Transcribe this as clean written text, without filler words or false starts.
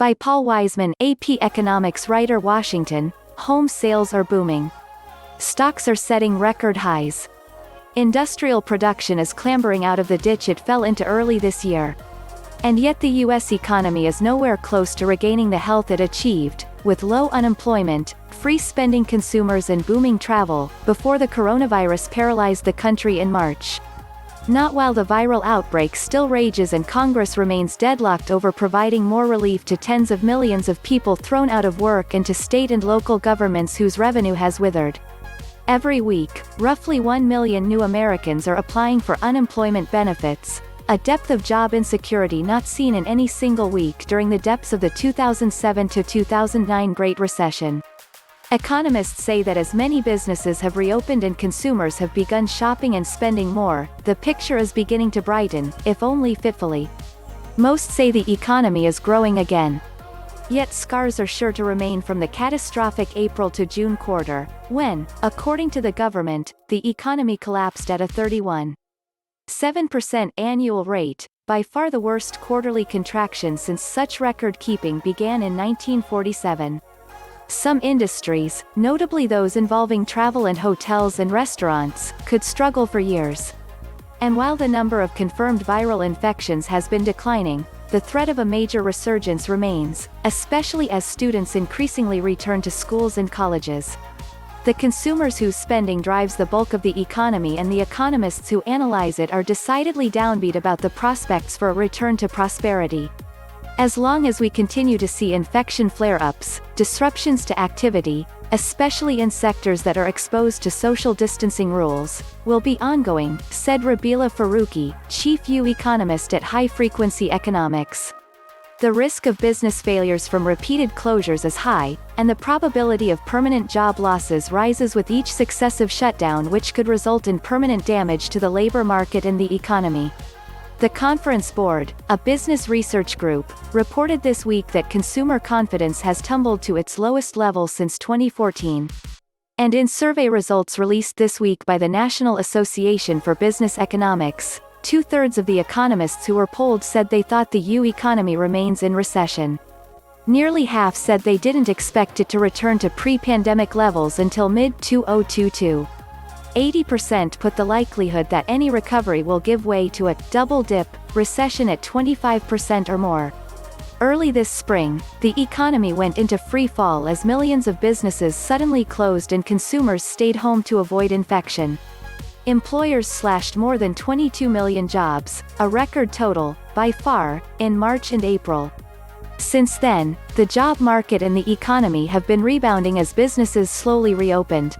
By Paul Wiseman, AP Economics writer, Washington. Home sales are booming. Stocks are setting record highs. Industrial production is clambering out of the ditch it fell into early this year. And yet the U.S. economy is nowhere close to regaining the health it achieved, with low unemployment, free spending consumers and booming travel, before the coronavirus paralyzed the country in March. Not while the viral outbreak still rages and Congress remains deadlocked over providing more relief to tens of millions of people thrown out of work and to state and local governments whose revenue has withered. Every week, roughly 1 million new Americans are applying for unemployment benefits, a depth of job insecurity not seen in any single week during the depths of the 2007 to 2009 Great Recession. Economists say that as many businesses have reopened and consumers have begun shopping and spending more, the picture is beginning to brighten, if only fitfully. Most say the economy is growing again. Yet scars are sure to remain from the catastrophic April to June quarter, when, according to the government, the economy collapsed at a 31.7% annual rate, by far the worst quarterly contraction since such record-keeping began in 1947. Some industries, notably those involving travel and hotels and restaurants, could struggle for years. And while the number of confirmed viral infections has been declining, the threat of a major resurgence remains, especially as students increasingly return to schools and colleges. The consumers whose spending drives the bulk of the economy and the economists who analyze it are decidedly downbeat about the prospects for a return to prosperity. As long as we continue to see infection flare-ups, disruptions to activity, especially in sectors that are exposed to social distancing rules, will be ongoing, said Rubeela Farooqi, chief economist at High Frequency Economics. The risk of business failures from repeated closures is high, and the probability of permanent job losses rises with each successive shutdown, which could result in permanent damage to the labor market and the economy. The Conference Board, a business research group, reported this week that consumer confidence has tumbled to its lowest level since 2014. And in survey results released this week by the National Association for Business Economics, 2/3 of the economists who were polled said they thought the U.S. economy remains in recession. Nearly half said they didn't expect it to return to pre-pandemic levels until mid-2022. 80% put the likelihood that any recovery will give way to a double-dip recession at 25% or more. Early this spring, the economy went into free fall as millions of businesses suddenly closed and consumers stayed home to avoid infection. Employers slashed more than 22 million jobs, a record total, by far, in March and April. Since then, the job market and the economy have been rebounding as businesses slowly reopened.